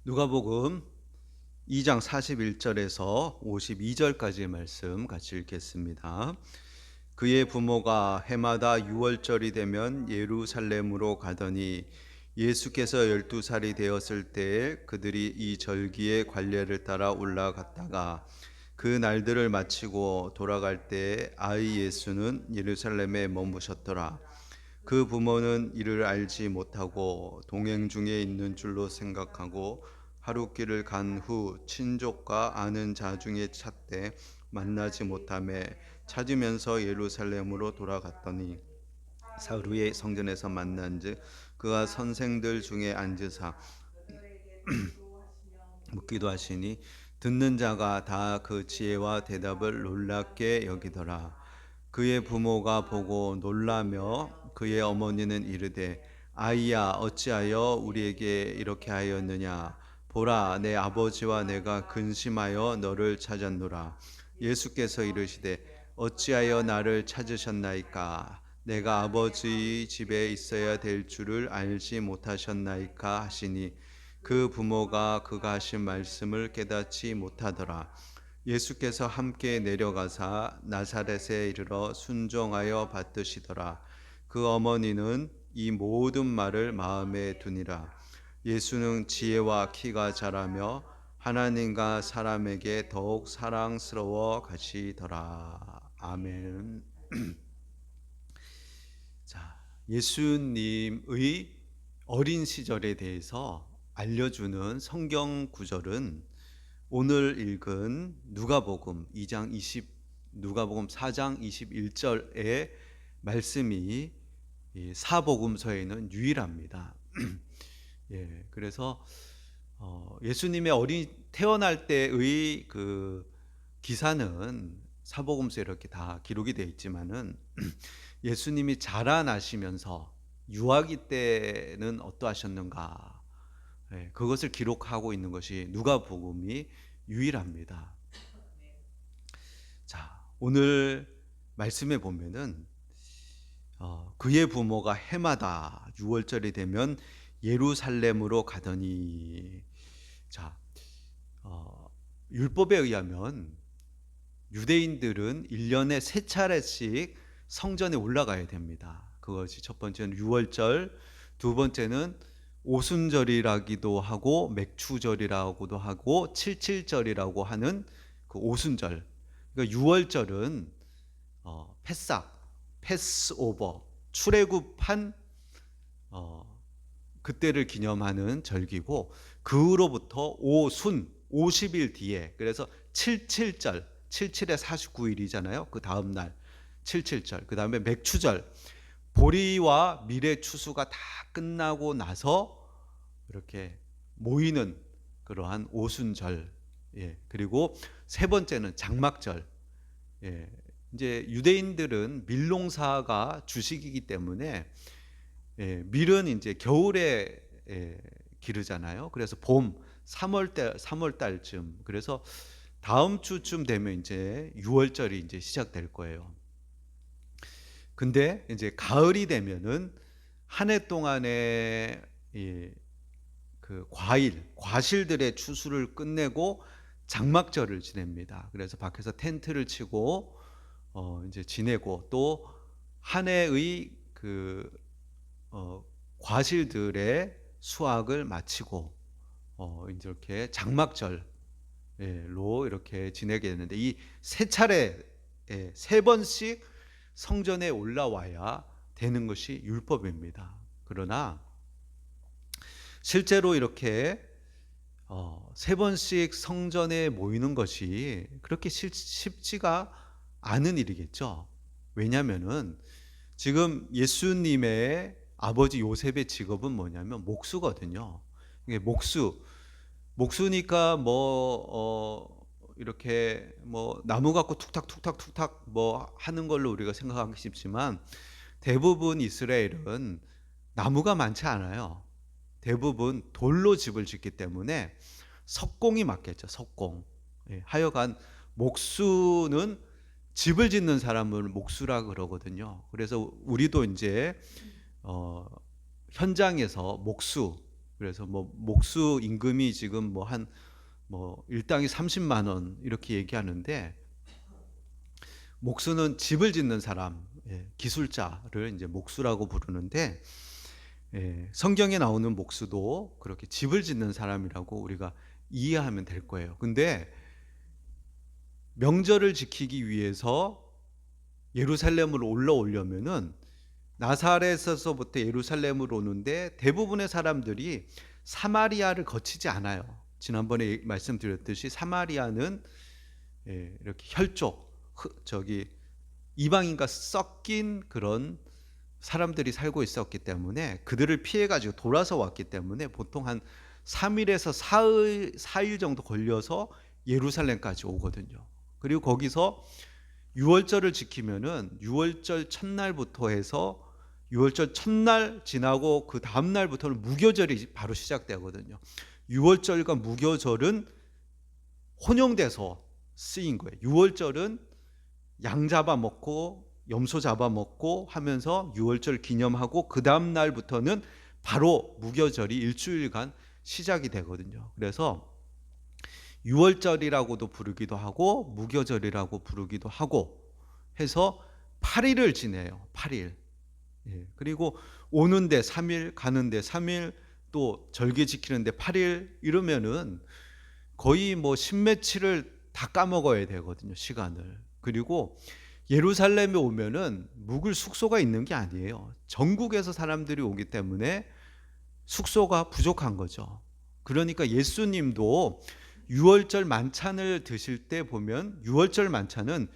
누가복음 2장 41절에서 52절까지의 말씀 같이 읽겠습니다. 그의 부모가 해마다 6월절이 되면 예루살렘으로 가더니 예수께서 12살이 되었을 때에 그들이 이 절기의 관례를 따라 올라갔다가 그 날들을 마치고 돌아갈 때에 아이 예수는 예루살렘에 머무셨더라. 그 부모는 이를 알지 못하고 동행 중에 있는 줄로 생각하고 하룻길을 간 후 친족과 아는 자 중에 찾되 만나지 못하매 찾으면서 예루살렘으로 돌아갔더니 사흘 후에 성전에서 만난즉 그가 선생들 중에 앉으사 묻기도 하시니 듣는 자가 다 그 지혜와 대답을 놀랍게 여기더라. 그의 부모가 보고 놀라며 그의 어머니는 이르되 아이야 어찌하여 우리에게 이렇게 하였느냐. 보라 내 아버지와 내가 근심하여 너를 찾았노라. 예수께서 이르시되 어찌하여 나를 찾으셨나이까. 내가 아버지 집에 있어야 될 줄을 알지 못하셨나이까 하시니 그 부모가 그가 하신 말씀을 깨닫지 못하더라. 예수께서 함께 내려가사 나사렛에 이르러 순종하여 받드시더라. 그 어머니는 이 모든 말을 마음에 두니라. 예수는 지혜와 키가 자라며 하나님과 사람에게 더욱 사랑스러워 가시더라. 아멘. 자, 예수님의 어린 시절에 대해서 알려주는 성경 구절은 오늘 읽은 누가복음 4장 21절의 말씀이 사복음서에는 유일합니다. 예, 그래서 예수님의 태어날 때의 그 기사는 사복음서에 이렇게 다 기록이 되어 있지만은 예수님이 자라나시면서 유아기 때는 어떠하셨는가, 그것을 기록하고 있는 것이 누가복음이 유일합니다. 자, 오늘 말씀에 보면은 그의 부모가 해마다 6월절이 되면 예루살렘으로 가더니, 자, 율법에 의하면 유대인들은 1년에 3차례씩 성전에 올라가야 됩니다. 그것이 첫 번째는 6월절, 두 번째는 오순절이라기도 하고 맥추절이라고도 하고 칠칠절이라고 하는 그 오순절. 그러니까 6월절은 패스오버, 출애굽한 그때를 기념하는 절기고, 그 후로부터 오순 50일 뒤에, 그래서 칠칠절, 77에 49일이잖아요. 그 다음 날 칠칠절, 그 다음에 맥추절, 보리와 밀의 추수가 다 끝나고 나서 이렇게 모이는 그러한 오순절. 예, 그리고 세 번째는 장막절. 예, 이제 유대인들은 밀농사가 주식이기 때문에 밀은 이제 겨울에 기르잖아요. 그래서 봄 3월 달쯤, 그래서 다음 주쯤 되면 이제 6월절이 이제 시작될 거예요. 근데 이제 가을이 되면은 한 해 동안에 그 과실들의 추수를 끝내고 장막절을 지냅니다. 그래서 밖에서 텐트를 치고 이제 지내고, 또 한 해의 그 과실들의 수확을 마치고 이제 이렇게 장막절로 이렇게 지내게 되는데, 이 세 차례, 세 번씩 성전에 올라와야 되는 것이 율법입니다. 그러나 실제로 이렇게 세 번씩 성전에 모이는 것이 그렇게 쉽지가 않은 일이겠죠. 왜냐하면은 지금 예수님의 아버지 요셉의 직업은 뭐냐면 목수거든요. 이게 목수니까 이렇게 나무 갖고 툭탁 하는 걸로 우리가 생각하기 쉽지만, 대부분 이스라엘은 나무가 많지 않아요. 대부분 돌로 집을 짓기 때문에 석공이 맞겠죠. 석공. 하여간 목수는 집을 짓는 사람을 목수라 그러거든요. 그래서 우리도 이제 현장에서 목수, 그래서 뭐 목수 임금이 지금 뭐 한 뭐 일당이 30만 원 이렇게 얘기하는데, 목수는 집을 짓는 사람, 기술자를 이제 목수라고 부르는데, 성경에 나오는 목수도 그렇게 집을 짓는 사람이라고 우리가 이해하면 될 거예요. 근데 명절을 지키기 위해서 예루살렘으로 올라오려면은 나사렛에서부터 예루살렘으로 오는데 대부분의 사람들이 사마리아를 거치지 않아요. 지난번에 말씀드렸듯이 사마리아는 이렇게 혈족, 저기 이방인과 섞인 그런 사람들이 살고 있었기 때문에 그들을 피해 가지고 돌아서 왔기 때문에 보통 한 3일에서 4일 정도 걸려서 예루살렘까지 오거든요. 그리고 거기서 유월절을 지키면은 유월절 첫날부터 해서 유월절 첫날 지나고 그 다음 날부터는 무교절이 바로 시작되거든요. 유월절과 무교절은 혼용돼서 쓰인 거예요. 유월절은 양 잡아먹고 염소 잡아먹고 하면서 유월절 기념하고 그 다음 날부터는 바로 무교절이 일주일간 시작이 되거든요. 그래서 유월절이라고도 부르기도 하고 무교절이라고 부르기도 하고 해서 8일을 지내요. 8일. 그리고 오는데 3일, 가는데 3일, 또 절기 지키는데 8일 이러면은 거의 뭐 십몇칠을 다 까먹어야 되거든요, 시간을. 그리고 예루살렘에 오면은 묵을 숙소가 있는 게 아니에요. 전국에서 사람들이 오기 때문에 숙소가 부족한 거죠. 그러니까 예수님도 유월절 만찬을 드실 때 보면 유월절 만찬은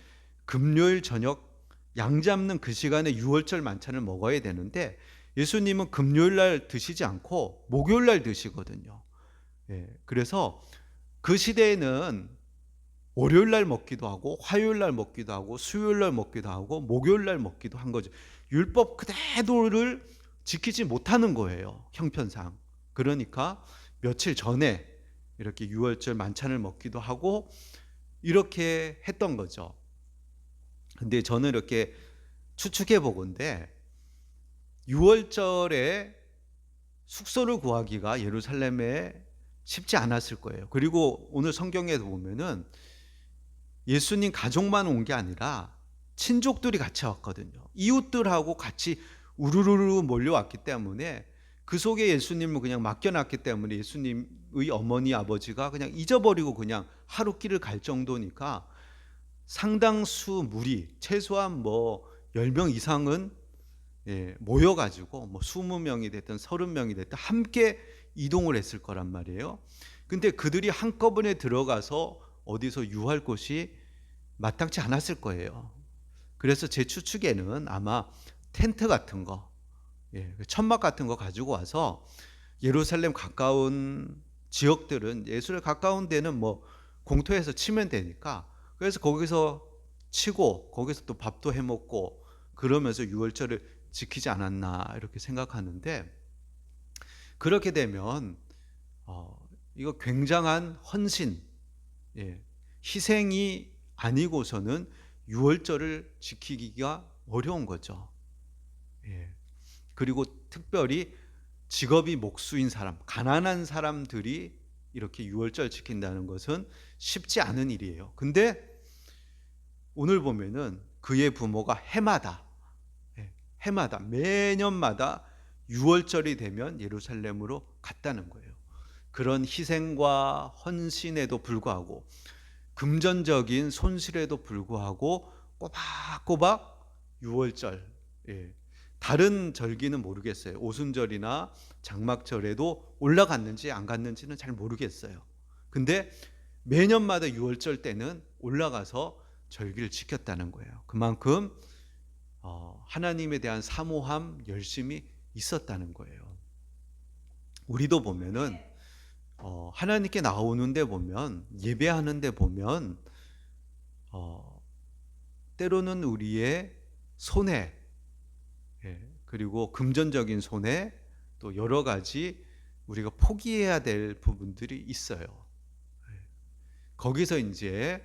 금요일 저녁 양 잡는 그 시간에 유월절 만찬을 먹어야 되는데 예수님은 금요일 날 드시지 않고 목요일 날 드시거든요. 그래서 그 시대에는 월요일 날 먹기도 하고 화요일 날 먹기도 하고 수요일 날 먹기도 하고 목요일 날 먹기도 한 거죠. 율법 그대로를 지키지 못하는 거예요, 형편상. 그러니까 며칠 전에 이렇게 유월절 만찬을 먹기도 하고 이렇게 했던 거죠. 근데 저는 이렇게 추측해 보건데 유월절에 숙소를 구하기가 예루살렘에 쉽지 않았을 거예요. 그리고 오늘 성경에 보면은 예수님 가족만 온 게 아니라 친족들이 같이 왔거든요. 이웃들하고 같이 우르르르 몰려왔기 때문에 그 속에 예수님을 그냥 맡겨놨기 때문에 예수님의 어머니 아버지가 그냥 잊어버리고 그냥 하루 길을 갈 정도니까 상당수 무리, 최소한 뭐 10명 이상은 모여가지고 뭐 20명이 됐든 30명이 됐든 함께 이동을 했을 거란 말이에요. 근데 그들이 한꺼번에 들어가서 어디서 유할 곳이 마땅치 않았을 거예요. 그래서 제 추측에는 아마 텐트 같은 거, 천막 같은 거 가지고 와서 예루살렘 가까운 지역들은 예루살렘 가까운 데는 뭐 공터에서 치면 되니까 그래서 거기서 치고 거기서 또 밥도 해 먹고 그러면서 유월절을 지키지 않았나 이렇게 생각하는데, 그렇게 되면 이거 굉장한 헌신, 희생이 아니고서는 유월절을 지키기가 어려운 거죠. 그리고 특별히 직업이 목수인 사람, 가난한 사람들이 이렇게 유월절 지킨다는 것은 쉽지 않은 일이에요. 근데 오늘 보면은 그의 부모가 해마다 매년마다 유월절이 되면 예루살렘으로 갔다는 거예요. 그런 희생과 헌신에도 불구하고 금전적인 손실에도 불구하고 꼬박꼬박 유월절, 다른 절기는 모르겠어요. 오순절이나 장막절에도 올라갔는지 안 갔는지는 잘 모르겠어요. 근데 매년마다 유월절 때는 올라가서 절기를 지켰다는 거예요. 그만큼 하나님에 대한 사모함, 열심이 있었다는 거예요. 우리도 보면은 하나님께 나오는데 보면, 예배하는데 보면 때로는 우리의 손해, 그리고 금전적인 손해, 또 여러 가지 우리가 포기해야 될 부분들이 있어요. 거기서 이제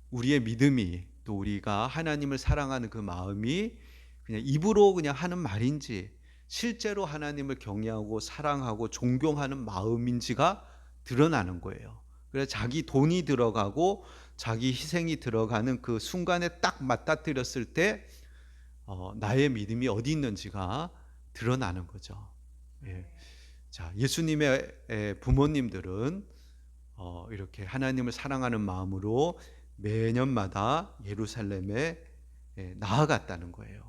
우리의 믿음이, 또 우리가 하나님을 사랑하는 그 마음이 그냥 입으로 그냥 하는 말인지 실제로 하나님을 경외하고 사랑하고 존경하는 마음인지가 드러나는 거예요. 그래서 자기 돈이 들어가고 자기 희생이 들어가는 그 순간에 딱 맞닥뜨렸을 때 나의 믿음이 어디 있는지가 드러나는 거죠. 예. 자, 예수님의 부모님들은 이렇게 하나님을 사랑하는 마음으로 매년마다 예루살렘에 나아갔다는 거예요.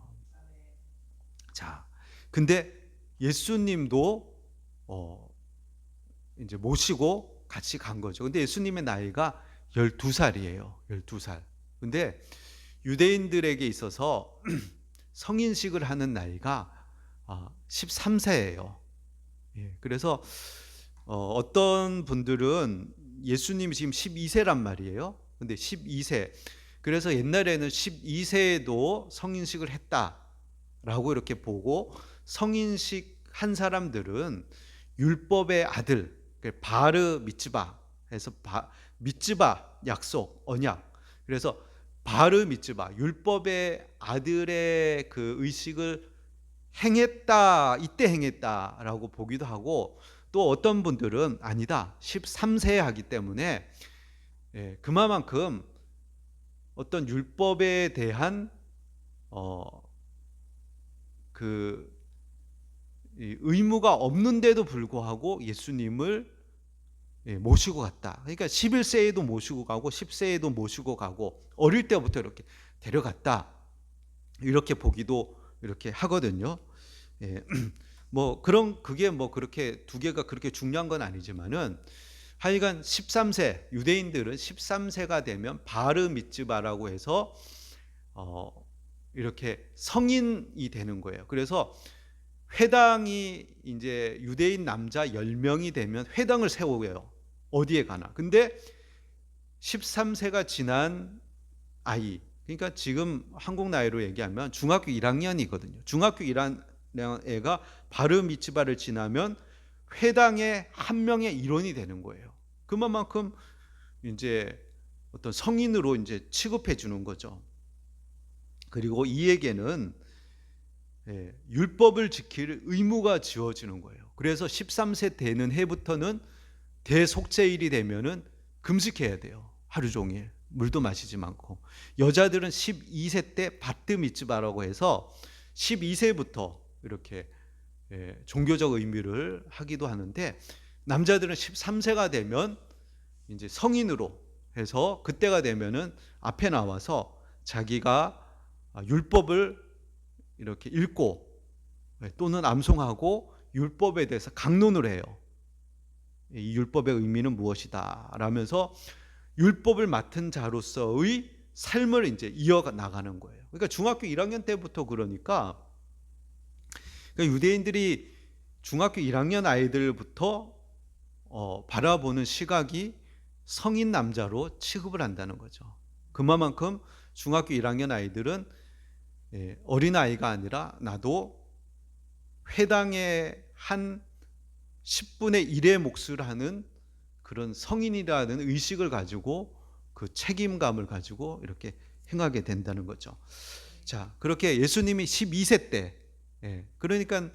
자, 근데 예수님도 이제 모시고 같이 간 거죠. 근데 예수님의 나이가 12살이에요. 12살. 근데 유대인들에게 있어서 성인식을 하는 나이가 13세예요. 그래서 어떤 분들은 예수님이 지금 12세란 말이에요. 근데 12세. 그래서 옛날에는 12세에도 성인식을 했다라고 이렇게 보고, 성인식 한 사람들은 율법의 아들, 바르 미츠바 해서 미츠바 약속, 언약. 그래서 바르 미츠바, 율법의 아들의 그 의식을 행했다, 이때 행했다라고 보기도 하고, 또 어떤 분들은 아니다, 13세에 하기 때문에 그만큼 어떤 율법에 대한 그 의무가 없는데도 불구하고 예수님을 모시고 갔다. 그러니까 11세에도 모시고 가고 10세에도 모시고 가고 어릴 때부터 이렇게 데려갔다. 이렇게 보기도 이렇게 하거든요. 뭐 그게 뭐 그렇게 두 개가 그렇게 중요한 건 아니지만은, 하여간 13세, 유대인들은 13세가 되면 바르 미츠바라고 해서 이렇게 성인이 되는 거예요. 그래서 회당이 이제 유대인 남자 10명이 되면 회당을 세워요. 어디에 가나. 근데 13세가 지난 아이, 그러니까 지금 한국 나이로 얘기하면 중학교 1학년이거든요. 중학교 1학년 애가 바르 미츠바를 지나면 회당의 한 명의 일원이 되는 거예요. 그만큼 이제 어떤 성인으로 이제 취급해 주는 거죠. 그리고 이에게는 율법을 지킬 의무가 지어지는 거예요. 그래서 13세 되는 해부터는 대속죄일이 되면은 금식해야 돼요. 하루 종일 물도 마시지 않고. 여자들은 12세 때 바트 미츠바라고 해서 12세부터 이렇게 종교적 의미를 하기도 하는데, 남자들은 13세가 되면 이제 성인으로 해서 그때가 되면은 앞에 나와서 자기가 율법을 이렇게 읽고 또는 암송하고 율법에 대해서 강론을 해요. 이 율법의 의미는 무엇이다 라면서 율법을 맡은 자로서의 삶을 이제 이어나가는 거예요. 그러니까 중학교 1학년 때부터, 그러니까 유대인들이 중학교 1학년 아이들부터 바라보는 시각이 성인 남자로 취급을 한다는 거죠. 그만큼 중학교 1학년 아이들은 어린아이가 아니라 나도 회당의 한 10분의 1의 몫을 하는 그런 성인이라는 의식을 가지고, 그 책임감을 가지고 이렇게 행하게 된다는 거죠. 자, 그렇게 예수님이 12세 때, 그러니까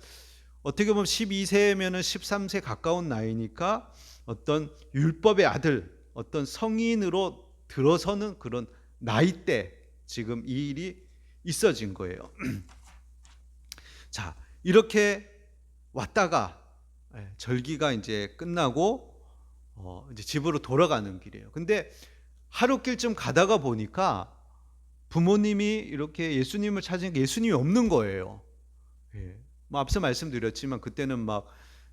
어떻게 보면 12세면은 13세 가까운 나이니까 어떤 율법의 아들, 어떤 성인으로 들어서는 그런 나이 때 지금 이 일이 있어진 거예요. 자, 이렇게 왔다가 절기가 이제 끝나고 이제 집으로 돌아가는 길이에요. 근데 하루길쯤 가다가 보니까 부모님이 이렇게 예수님을 찾으니까 예수님이 없는 거예요. 뭐 앞서 말씀드렸지만 그때는 막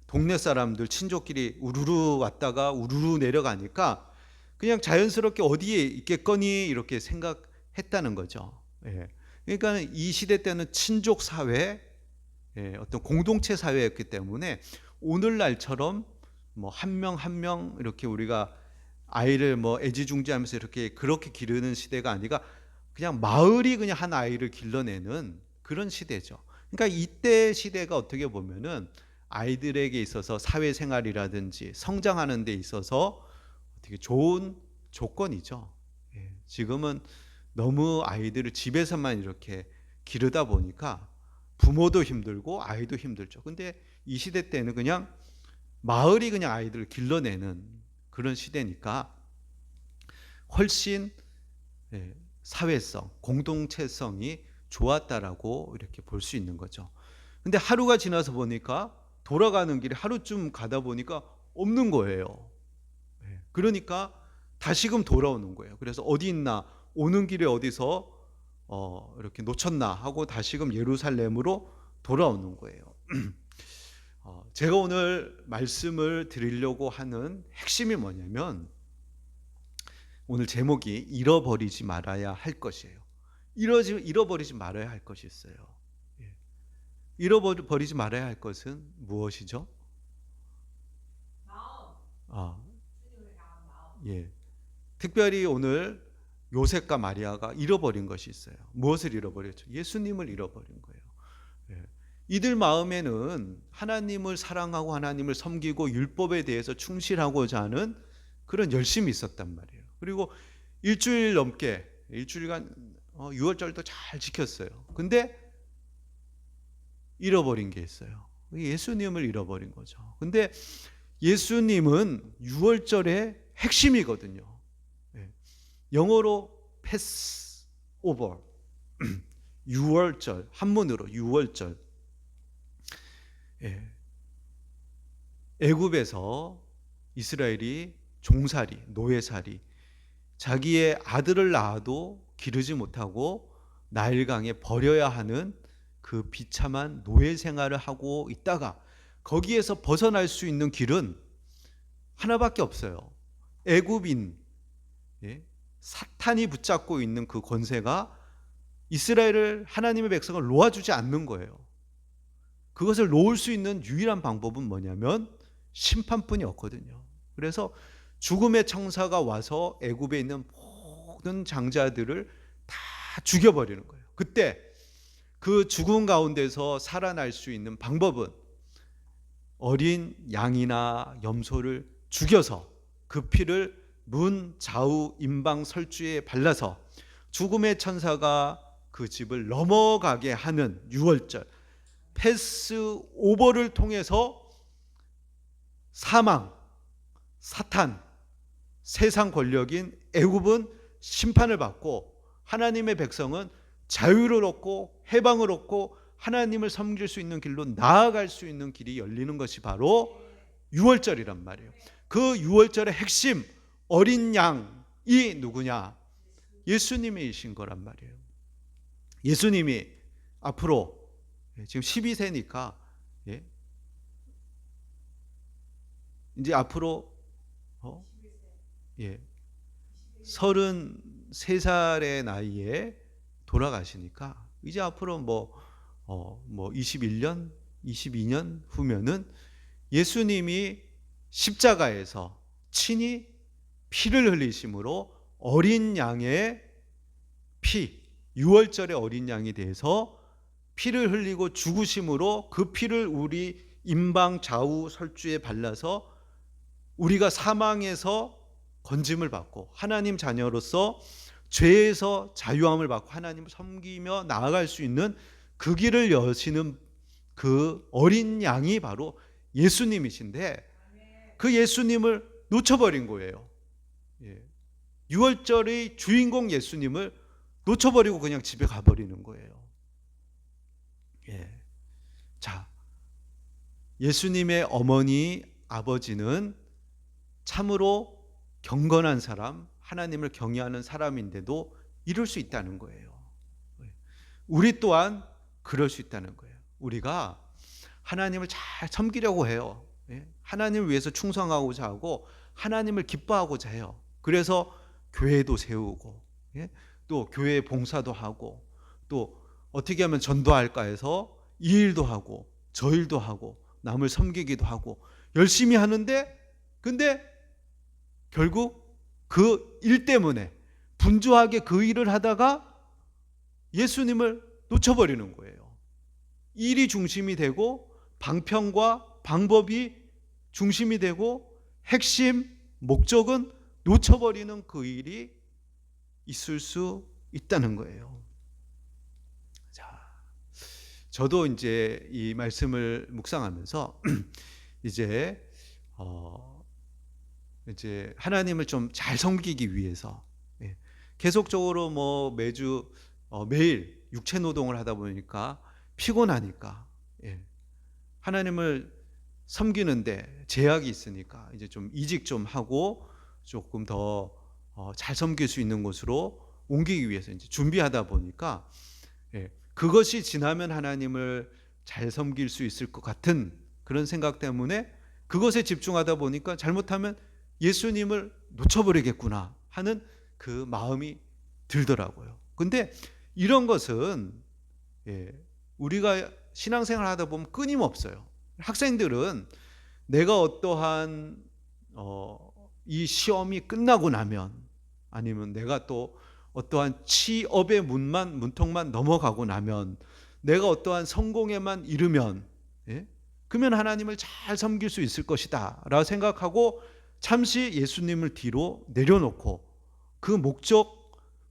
동네 사람들 친족끼리 우르르 왔다가 우르르 내려가니까 그냥 자연스럽게 어디에 있겠거니 이렇게 생각했다는 거죠. 그러니까 이 시대 때는 친족 사회, 어떤 공동체 사회였기 때문에 오늘날처럼 뭐 한 명 한 명 이렇게 우리가 아이를 뭐 애지중지하면서 이렇게 그렇게 기르는 시대가 아니라 그냥 마을이 그냥 한 아이를 길러내는 그런 시대죠. 그러니까 이때 시대가 어떻게 보면은 아이들에게 있어서 사회생활이라든지 성장하는 데 있어서 되게 좋은 조건이죠. 지금은 너무 아이들을 집에서만 이렇게 기르다 보니까 부모도 힘들고 아이도 힘들죠. 근데 이 시대 때는 그냥 마을이 그냥 아이들을 길러내는 그런 시대니까 훨씬 사회성, 공동체성이 좋았다라고 이렇게 볼 수 있는 거죠. 근데 하루가 지나서 보니까 돌아가는 길에 하루쯤 가다 보니까 없는 거예요. 그러니까 다시금 돌아오는 거예요. 그래서 어디 있나, 오는 길에 어디서 이렇게 놓쳤나 하고 다시금 예루살렘으로 돌아오는 거예요. 제가 오늘 말씀을 드리려고 하는 핵심이 뭐냐면, 오늘 제목이 잃어버리지 말아야 할 것이에요. 잃어버리지 말아야 할 것이 있어요. 잃어버리지 말아야 할 것은 무엇이죠? 예. 특별히 오늘 요셉과 마리아가 잃어버린 것이 있어요. 무엇을 잃어버렸죠? 예수님을 잃어버린 거예요. 이들 마음에는 하나님을 사랑하고 하나님을 섬기고 율법에 대해서 충실하고자 하는 그런 열심이 있었단 말이에요. 그리고 일주일간 유월절도 잘 지켰어요. 근데 잃어버린 게 있어요. 예수님을 잃어버린 거죠. 근데 예수님은 유월절의 핵심이거든요. 영어로 패스 오버, 유월절, 한문으로 유월절. 애굽에서 이스라엘이 종살이, 노예살이, 자기의 아들을 낳아도 기르지 못하고 나일강에 버려야 하는 그 비참한 노예 생활을 하고 있다가 거기에서 벗어날 수 있는 길은 하나밖에 없어요. 애굽인, 사탄이 붙잡고 있는 그 권세가 이스라엘을, 하나님의 백성을 놓아주지 않는 거예요. 그것을 놓을 수 있는 유일한 방법은 뭐냐면 심판뿐이 없거든요. 그래서 죽음의 청사가 와서 애굽에 있는 모든 장자들을 다 죽여버리는 거예요. 그때 그 죽음 가운데서 살아날 수 있는 방법은 어린 양이나 염소를 죽여서 그 피를 문 좌우 임방 설주에 발라서 죽음의 천사가 그 집을 넘어가게 하는 유월절 패스 오버를 통해서 사망, 사탄, 세상 권력인 애굽은 심판을 받고 하나님의 백성은 자유를 얻고 해방을 얻고 하나님을 섬길 수 있는 길로 나아갈 수 있는 길이 열리는 것이 바로 유월절이란 말이에요. 그 유월절의 핵심, 어린 양이 누구냐? 예수님이신 거란 말이에요. 예수님이 앞으로 지금 12세니까 이제 앞으로 33살의 나이에 돌아가시니까 이제 앞으로 뭐 21년, 22년 후면은 예수님이 십자가에서 친히 피를 흘리심으로 어린 양의 피, 유월절의 어린 양이 돼서 피를 흘리고 죽으심으로 그 피를 우리 임방 좌우 설주에 발라서 우리가 사망에서 건짐을 받고 하나님 자녀로서 죄에서 자유함을 받고 하나님을 섬기며 나아갈 수 있는 그 길을 여시는 그 어린 양이 바로 예수님이신데 그 예수님을 놓쳐버린 거예요. 유월절의 주인공 예수님을 놓쳐버리고 그냥 집에 가버리는 거예요. 자, 예수님의 어머니, 아버지는 참으로 경건한 사람, 하나님을 경외하는 사람인데도 이럴 수 있다는 거예요. 우리 또한 그럴 수 있다는 거예요. 우리가 하나님을 잘 섬기려고 해요. 하나님을 위해서 충성하고자 하고 하나님을 기뻐하고자 해요. 그래서 교회도 세우고 또 교회 봉사도 하고 또 어떻게 하면 전도할까 해서 이 일도 하고 저 일도 하고 남을 섬기기도 하고 열심히 하는데 근데 결국 그 일 때문에 분주하게 그 일을 하다가 예수님을 놓쳐버리는 거예요. 일이 중심이 되고 방편과 방법이 중심이 되고 핵심 목적은 놓쳐버리는 그 일이 있을 수 있다는 거예요. 자, 저도 이제 이 말씀을 묵상하면서 이제 이제 하나님을 좀 잘 섬기기 위해서, 예, 계속적으로 뭐 매주 매일 육체 노동을 하다 보니까 피곤하니까, 예, 하나님을 섬기는데 제약이 있으니까 이제 좀 이직 좀 하고 조금 더 잘 섬길 수 있는 곳으로 옮기기 위해서 이제 준비하다 보니까, 예, 그것이 지나면 하나님을 잘 섬길 수 있을 것 같은 그런 생각 때문에 그것에 집중하다 보니까 잘못하면 예수님을 놓쳐버리겠구나 하는 그 마음이 들더라고요. 근데 이런 것은, 예, 우리가 신앙생활 하다 보면 끊임없어요. 학생들은 내가 어떠한 이 시험이 끝나고 나면, 아니면 내가 또 어떠한 취업의 문턱만 넘어가고 나면, 내가 어떠한 성공에만 이르면, 예? 그러면 하나님을 잘 섬길 수 있을 것이다 라고 생각하고 잠시 예수님을 뒤로 내려놓고 그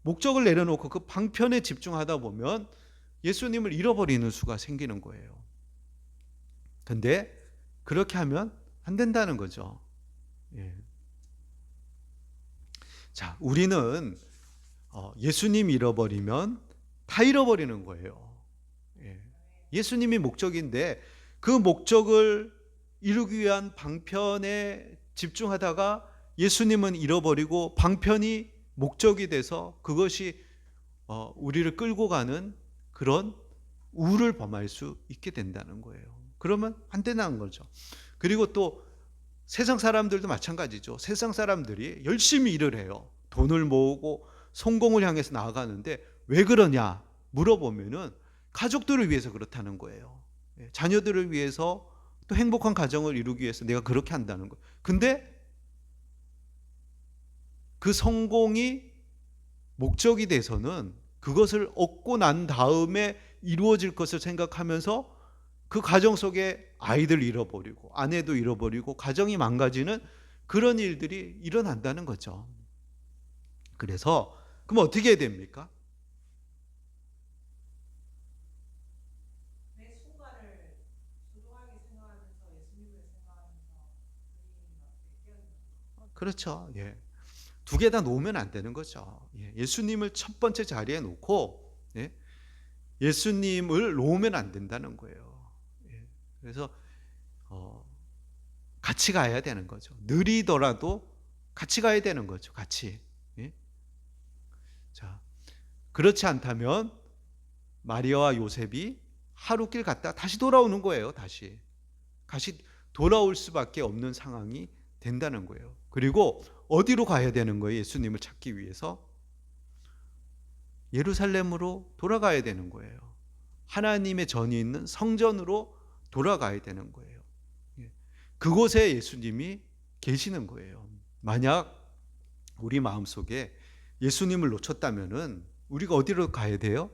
목적을 내려놓고 그 방편에 집중하다 보면 예수님을 잃어버리는 수가 생기는 거예요. 근데 그렇게 하면 안 된다는 거죠. 예. 자, 우리는 예수님 잃어버리면 다 잃어버리는 거예요. 예. 예수님이 목적인데 그 목적을 이루기 위한 방편에 집중하다가 예수님은 잃어버리고 방편이 목적이 돼서 그것이 우리를 끌고 가는 그런 우를 범할 수 있게 된다는 거예요. 그러면 안 된다는 거죠. 그리고 또 세상 사람들도 마찬가지죠. 세상 사람들이 열심히 일을 해요. 돈을 모으고 성공을 향해서 나아가는데 왜 그러냐 물어보면은 가족들을 위해서 그렇다는 거예요. 자녀들을 위해서, 또 행복한 가정을 이루기 위해서 내가 그렇게 한다는 거예요. 근데 그 성공이 목적이 돼서는 그것을 얻고 난 다음에 이루어질 것을 생각하면서 그 가정 속에 아이들 잃어버리고 아내도 잃어버리고 가정이 망가지는 그런 일들이 일어난다는 거죠. 그래서 그럼 어떻게 해야 됩니까? 그렇죠. 예. 두 개 다 놓으면 안 되는 거죠. 예. 예수님을 첫 번째 자리에 놓고, 예. 예수님을 놓으면 안 된다는 거예요. 예. 그래서 같이 가야 되는 거죠. 느리더라도 같이 가야 되는 거죠. 같이. 예. 자, 그렇지 않다면 마리아와 요셉이 하루 길 갔다 다시 돌아오는 거예요. 다시 돌아올 수밖에 없는 상황이 된다는 거예요. 그리고 어디로 가야 되는 거예요? 예수님을 찾기 위해서 예루살렘으로 돌아가야 되는 거예요. 하나님의 전이 있는 성전으로 돌아가야 되는 거예요. 그곳에 예수님이 계시는 거예요. 만약 우리 마음속에 예수님을 놓쳤다면은 우리가 어디로 가야 돼요?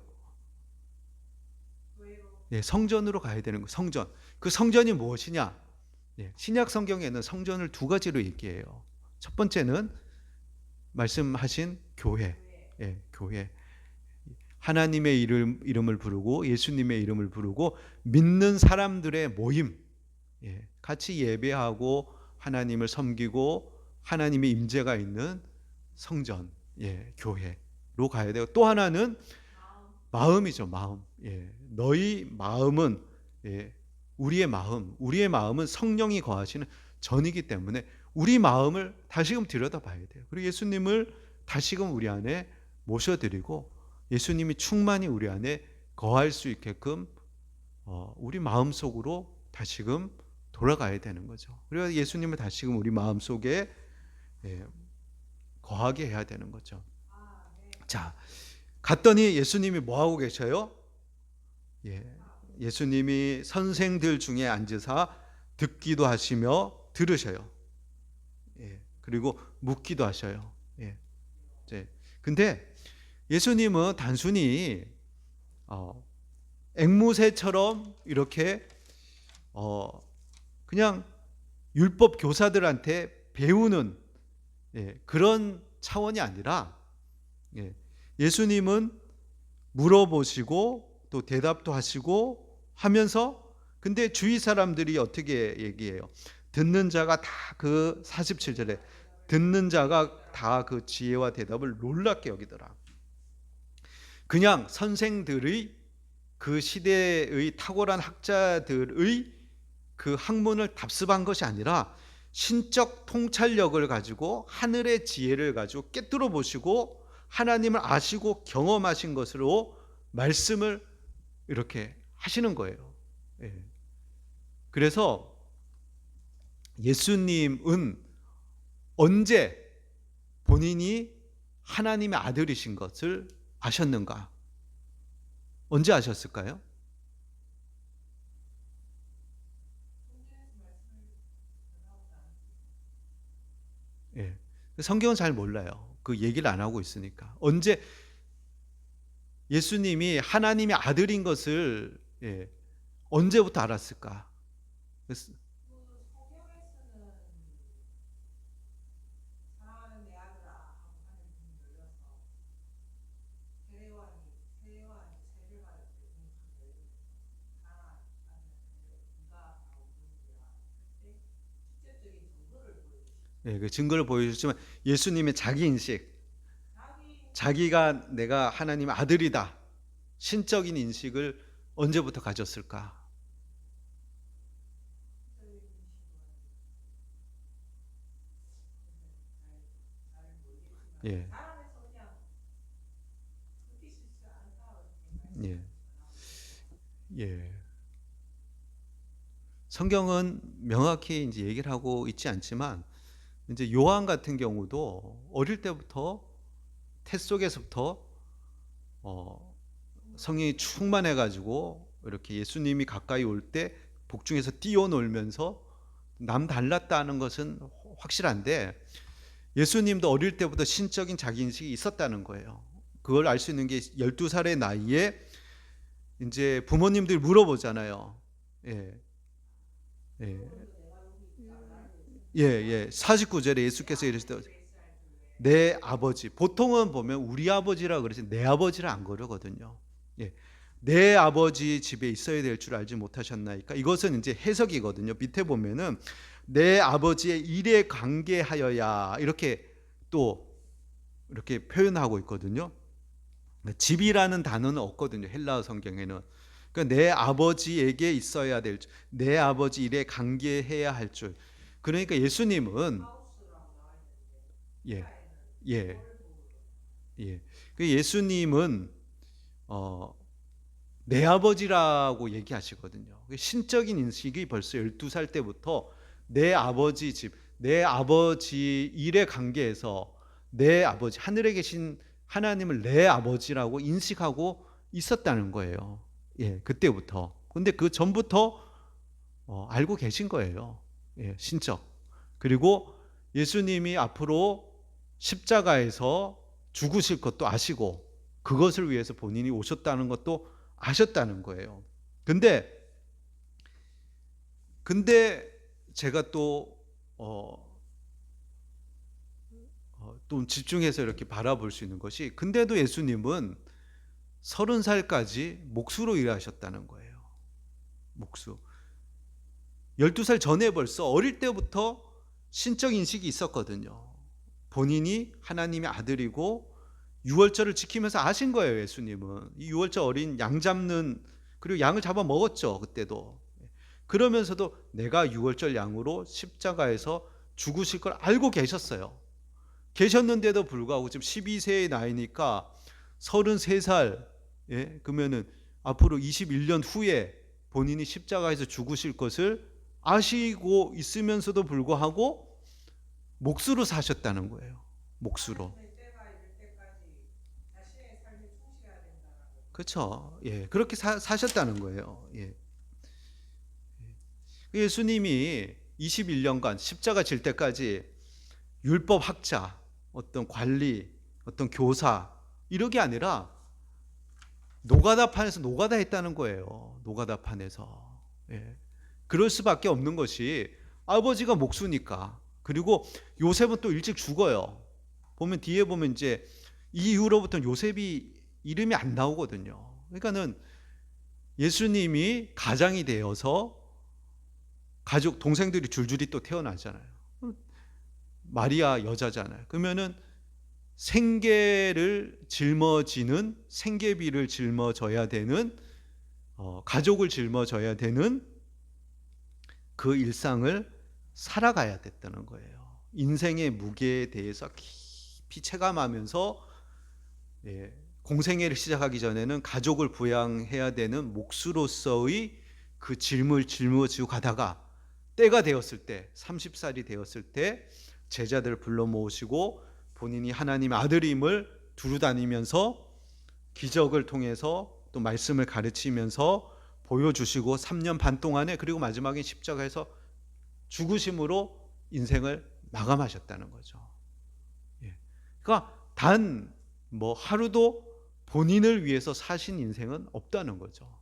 예, 성전으로 가야 되는 거예요. 성전. 그 성전이 무엇이냐? 예, 신약 성경에는 성전을 두 가지로 얘기해요. 첫 번째는 말씀하신 교회. 예, 교회. 하나님의 이름을 부르고 예수님의 이름을 부르고 믿는 사람들의 모임. 예, 같이 예배하고 하나님을 섬기고 하나님의 임재가 있는 성전, 예, 교회로 가야 되고, 또 하나는 마음이죠. 마음. 예, 너희 마음은, 예, 우리의 마음은 성령이 거하시는 전이기 때문에 우리 마음을 다시금 들여다봐야 돼요. 그리고 예수님을 다시금 우리 안에 모셔드리고 예수님이 충만히 우리 안에 거할 수 있게끔 우리 마음 속으로 다시금 돌아가야 되는 거죠. 그래서 예수님을 다시금 우리 마음 속에, 예, 거하게 해야 되는 거죠. 자, 갔더니 예수님이 뭐 하고 계셔요? 예, 예수님이 선생들 중에 앉으사 듣기도 하시며 들으셔요. 예, 그리고 묻기도 하셔요. 예, 근데 예수님은 단순히 앵무새처럼 이렇게 그냥 율법 교사들한테 배우는, 예, 그런 차원이 아니라, 예, 예수님은 물어보시고 또 대답도 하시고 하면서 근데 주위 사람들이 어떻게 얘기해요? 듣는 자가 다 그 47절에 듣는 자가 다 그 지혜와 대답을 놀랍게 여기더라. 그냥 선생들의 그 시대의 탁월한 학자들의 그 학문을 답습한 것이 아니라 신적 통찰력을 가지고 하늘의 지혜를 가지고 꿰뚫어 보시고 하나님을 아시고 경험하신 것으로 말씀을 이렇게 하시는 거예요. 예. 그래서 예수님은 언제 본인이 하나님의 아들이신 것을 아셨는가? 언제 아셨을까요? 예. 성경은 잘 몰라요. 그 얘기를 안 하고 있으니까. 언제 예수님이 하나님의 아들인 것을 언제부터 알았을까? 그 증거를 보여주지만 예수님의 자기 인식, 자기가 내가 하나님의 아들이다. 신적인 인식을 언제부터 가졌을까? 예. 예. 예. 성경은 명확히 이제 얘기를 하고 있지 않지만 이제 요한 같은 경우도 어릴 때부터 태 속에서부터 성령이 충만해 가지고 이렇게 예수님이 가까이 올 때 복중에서 뛰어놀면서 남 달랐다는 것은 확실한데 예수님도 어릴 때부터 신적인 자기인식이 있었다는 거예요. 그걸 알 수 있는 게 12살의 나이에 이제 부모님들이 물어보잖아요. 예. 예. 예, 예. 49절에 예수께서 이르시되 내 아버지. 보통은 보면 우리 아버지라 그러지 내 아버지라 안 그러거든요. 예. 내 아버지 집에 있어야 될 줄 알지 못하셨나이까? 이것은 이제 해석이거든요. 밑에 보면은 내 아버지의 일에 관계하여야 이렇게 또 이렇게 표현하고 있거든요. 집이라는 단어는 없거든요. 헬라어 성경에는. 그러니까 내 아버지에게 있어야 될 줄, 내 아버지 일에 관계해야 할 줄. 그러니까 예수님은 예, 예, 예. 그 예수님은 내 아버지라고 얘기하시거든요. 신적인 인식이 벌써 12살 때부터 내 아버지 집, 내 아버지 일에 관계해서 내 아버지, 하늘에 계신 하나님을 내 아버지라고 인식하고 있었다는 거예요. 예, 그때부터. 근데 그 전부터 알고 계신 거예요. 예, 신적. 그리고 예수님이 앞으로 십자가에서 죽으실 것도 아시고 그것을 위해서 본인이 오셨다는 것도 아셨다는 거예요. 근데 제가 또 집중해서 이렇게 바라볼 수 있는 것이 근데도 예수님은 30살까지 목수로 일하셨다는 거예요. 목수. 12살 전에 벌써 어릴 때부터 신적 인식이 있었거든요. 본인이 하나님의 아들이고 유월절을 지키면서 아신 거예요. 예수님은 이 유월절 어린 양 잡는 그리고 양을 잡아 먹었죠. 그때도. 그러면서도 내가 유월절 양으로 십자가에서 죽으실 걸 알고 계셨어요. 계셨는데도 불구하고 지금 12세의 나이니까 33살 그러면은 앞으로 21년 후에 본인이 십자가에서 죽으실 것을 아시고 있으면서도 불구하고 목수로 사셨다는 거예요. 목수로. 그렇죠. 예, 그렇게 사셨다는 거예요. 예. 예수님이 21년간 십자가 질 때까지 율법 학자, 어떤 관리, 어떤 교사 이런 게 아니라 노가다판에서 노가다 했다는 거예요. 노가다판에서. 예. 그럴 수밖에 없는 것이 아버지가 목수니까. 그리고 요셉은 또 일찍 죽어요. 보면 뒤에 보면 이제 이 이후로부터는 요셉이 이름이 안 나오거든요. 그러니까는 예수님이 가장이 되어서 가족 동생들이 줄줄이 또 태어나잖아요. 마리아 여자잖아요. 그러면은 생계를 짊어지는, 생계비를 짊어져야 되는, 가족을 짊어져야 되는 그 일상을 살아가야 됐다는 거예요. 인생의 무게에 대해서 깊이 체감하면서, 공생애를 시작하기 전에는 가족을 부양해야 되는 몫으로서의 그 짐을 짊어지고 가다가 때가 되었을 때, 30살이 되었을 때 제자들을 불러 모으시고 본인이 하나님의 아들임을 두루 다니면서 기적을 통해서 또 말씀을 가르치면서 보여주시고 3년 반 동안에, 그리고 마지막에 십자가에서 죽으심으로 인생을 마감하셨다는 거죠. 그러니까 단 뭐 하루도 본인을 위해서 사신 인생은 없다는 거죠.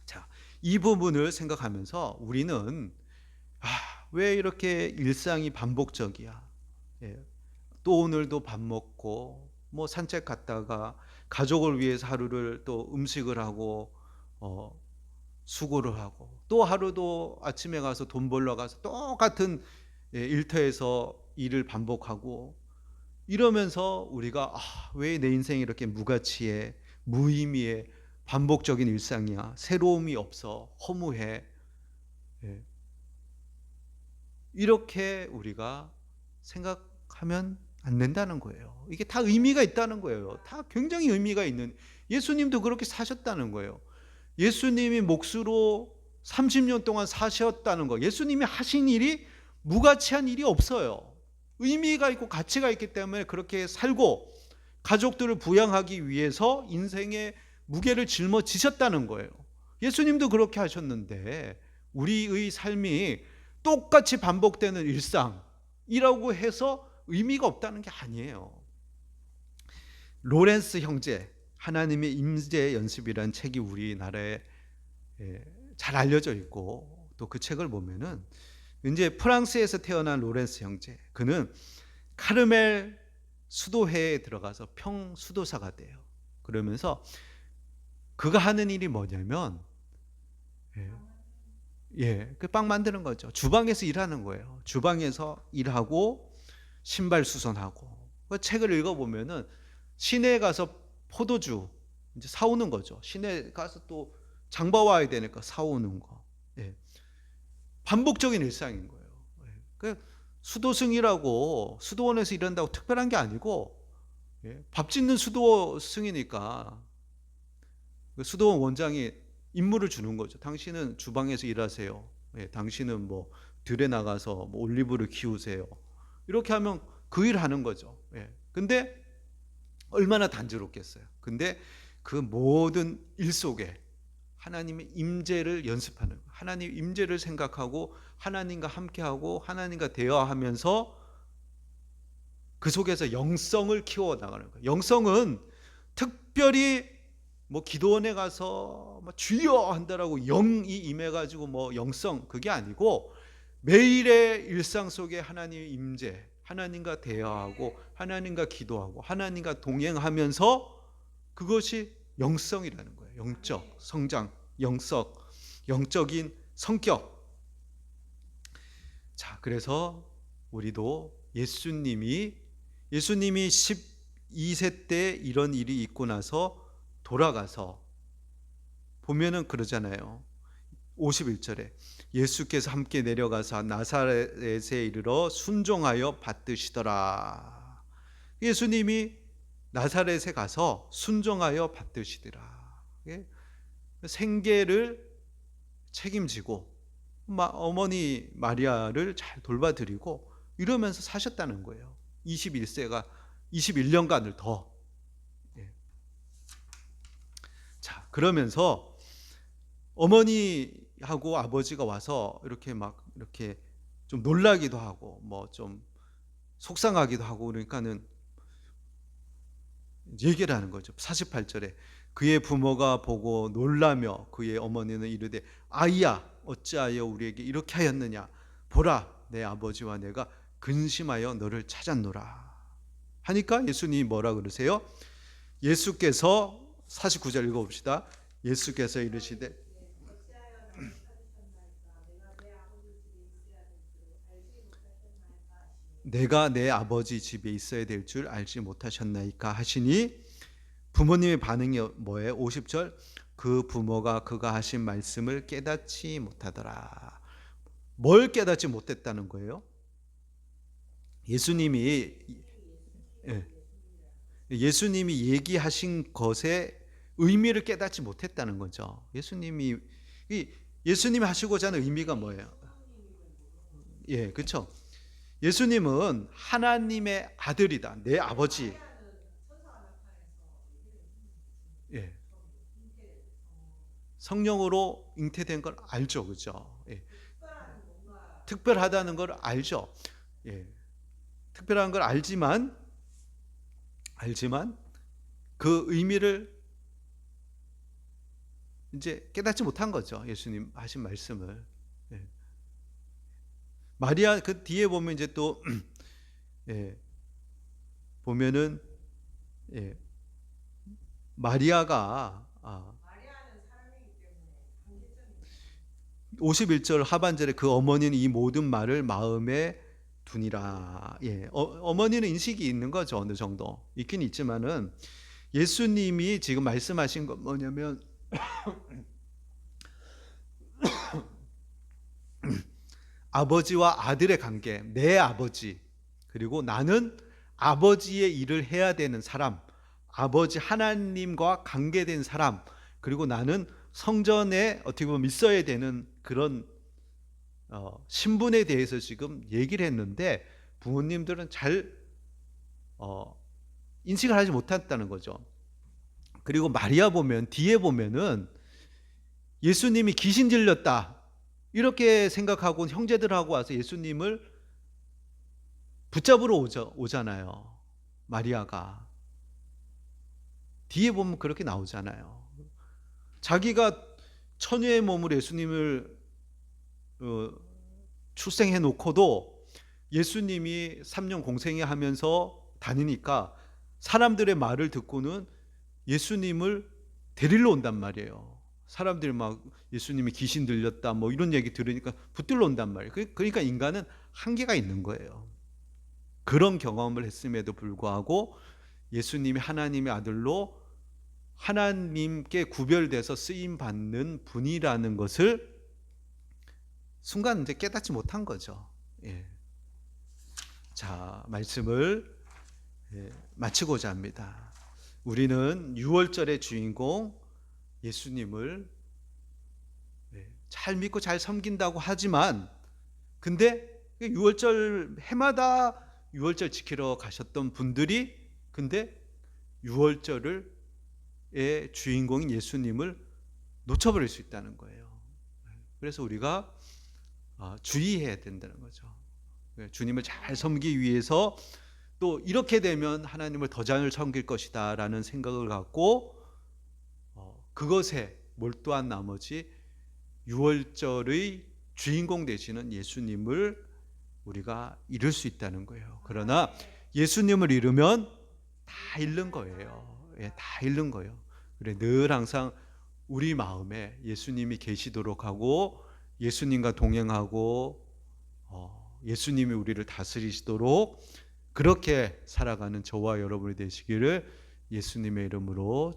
자, 이 부분을 생각하면서 우리는 왜 이렇게 일상이 반복적이야? 또 오늘도 밥 먹고 뭐 산책 갔다가 가족을 위해서 하루를 또 음식을 하고 수고를 하고, 또 하루도 아침에 가서 돈 벌러 가서 똑같은 일터에서 일을 반복하고, 이러면서 우리가 왜 내 인생이 이렇게 무가치해, 무의미해, 반복적인 일상이야, 새로움이 없어, 허무해, 이렇게 우리가 생각하면 안 된다는 거예요. 이게 다 의미가 있다는 거예요. 다 굉장히 의미가 있는, 예수님도 그렇게 사셨다는 거예요. 예수님이 몫으로 30년 동안 사셨다는 거, 예수님이 하신 일이 무가치한 일이 없어요. 의미가 있고 가치가 있기 때문에 그렇게 살고 가족들을 부양하기 위해서 인생의 무게를 짊어지셨다는 거예요. 예수님도 그렇게 하셨는데 우리의 삶이 똑같이 반복되는 일상이라고 해서 의미가 없다는 게 아니에요. 로렌스 형제, 하나님의 임재 연습이라는 책이 우리나라에 잘 알려져 있고, 또 그 책을 보면은 이제 프랑스에서 태어난 로렌스 형제, 그는 카르멜 수도회에 들어가서 평수도사가 돼요. 그러면서 그가 하는 일이 뭐냐면 그 빵 만드는 거죠. 주방에서 일하는 거예요. 주방에서 일하고 신발 수선하고. 그 책을 읽어보면은 시내에 가서 포도주 이제 사오는 거죠. 시내에 가서 또 장봐 와야 되니까 사오는 거. 반복적인 일상인 거예요. 그 수도승이라고 수도원에서 일한다고 특별한 게 아니고, 밥 짓는 수도승이니까 수도원 원장이 임무를 주는 거죠. 당신은 주방에서 일하세요. 당신은 뭐 들에 나가서 뭐 올리브를 키우세요. 이렇게 하면 그 일을 하는 거죠. 근데 얼마나 단조롭겠어요. 근데 그 모든 일 속에 하나님의 임재를 연습하는 거예요. 하나님 임재를 생각하고 하나님과 함께하고 하나님과 대화하면서 그 속에서 영성을 키워나가는 거예요. 영성은 특별히 뭐 기도원에 가서 뭐 주여 한다라고 영이 임해가지고 뭐 영성, 그게 아니고 매일의 일상 속에 하나님의 임재, 하나님과 대화하고 하나님과 기도하고 하나님과 동행하면서, 그것이 영성이라는 거예요. 영적 성장, 영적인 성격. 자, 그래서 우리도 예수님이 12세 때 이런 일이 있고 나서 돌아가서 보면은 그러잖아요. 51절에 예수께서 함께 내려가서 나사렛에 이르러 순종하여 받드시더라. 예수님이 나사렛에 가서 순종하여 받드시더라. 생계를 책임지고 어머니 마리아를 잘 돌봐드리고 이러면서 사셨다는 거예요. 21년간을 더. 자, 그러면서 어머니하고 아버지가 와서 이렇게 좀 놀라기도 하고 뭐 좀 속상하기도 하고 그러니까는 얘기를 하는 거죠. 48절에 그의 부모가 보고 놀라며 그의 어머니는 이르되 아이야 어찌하여 우리에게 이렇게 하였느냐, 보라 내 아버지와 내가 근심하여 너를 찾았노라 하니까 예수님이 뭐라 그러세요? 예수께서 49절 읽어봅시다. 예수께서 이르시되 내가 내 아버지 집에 있어야 될 줄 알지 못하셨나이까 하시니 부모님의 반응이 뭐예요? 50절 그 부모가 그가 하신 말씀을 깨닫지 못하더라. 뭘 깨닫지 못했다는 거예요? 예수님이 예, 예수님이 얘기하신 것의 의미를 깨닫지 못했다는 거죠. 예수님이 하시고자 하는 의미가 뭐예요? 예, 그렇죠. 예수님은 하나님의 아들이다. 내 아버지. 예. 성령으로 잉태된 걸 알죠. 그죠? 예. 특별하다는 걸 알죠. 예. 특별한 걸 알지만 그 의미를 이제 깨닫지 못한 거죠. 예수님 하신 말씀을. 예. 마리아 그 뒤에 보면 이제 또 예. 보면은 예. 마리아가 51절 하반절에 그 어머니는 이 모든 말을 마음에 두니라. 예. 어머니는 인식이 있는 거죠. 어느 정도. 있긴 있지만은 예수님이 지금 말씀하신 건 뭐냐면 아버지와 아들의 관계, 내 아버지, 그리고 나는 아버지의 일을 해야 되는 사람, 아버지 하나님과 관계된 사람, 그리고 나는 성전에 어떻게 보면 있어야 되는 그런 신분에 대해서 지금 얘기를 했는데 부모님들은 잘 인식을 하지 못했다는 거죠. 그리고 마리아 보면 뒤에 보면은 예수님이 귀신 들렸다 이렇게 생각하고 형제들하고 와서 예수님을 붙잡으러 오잖아요. 마리아가 뒤에 보면 그렇게 나오잖아요. 자기가 처녀의 몸으로 예수님을 출생해 놓고도 예수님이 3년 공생애 하면서 다니니까 사람들의 말을 듣고는 예수님을 데리러 온단 말이에요. 사람들이 막 예수님이 귀신 들렸다 뭐 이런 얘기 들으니까 붙들러 온단 말이에요. 그러니까 인간은 한계가 있는 거예요. 그런 경험을 했음에도 불구하고 예수님이 하나님의 아들로 하나님께 구별돼서 쓰임 받는 분이라는 것을 순간 이제 깨닫지 못한 거죠. 예. 자, 말씀을 마치고자 합니다. 우리는 6월절의 주인공 예수님을 잘 믿고 잘 섬긴다고 하지만 근데 6월절 해마다 6월절 지키러 가셨던 분들이 근데 6월절의 주인공인 예수님을 놓쳐버릴 수 있다는 거예요. 그래서 우리가 주의해야 된다는 거죠. 주님을 잘 섬기기 위해서 또 이렇게 되면 하나님을 더 잘 섬길 것이다 라는 생각을 갖고 그것에 몰두한 나머지 6월절의 주인공 되시는 예수님을 우리가 잃을 수 있다는 거예요. 그러나 예수님을 잃으면 다 잃는 거예요. 예, 다 잃는 거예요. 그래 늘 항상 우리 마음에 예수님이 계시도록 하고 예수님과 동행하고 예수님이 우리를 다스리시도록 그렇게 살아가는 저와 여러분이 되시기를 예수님의 이름으로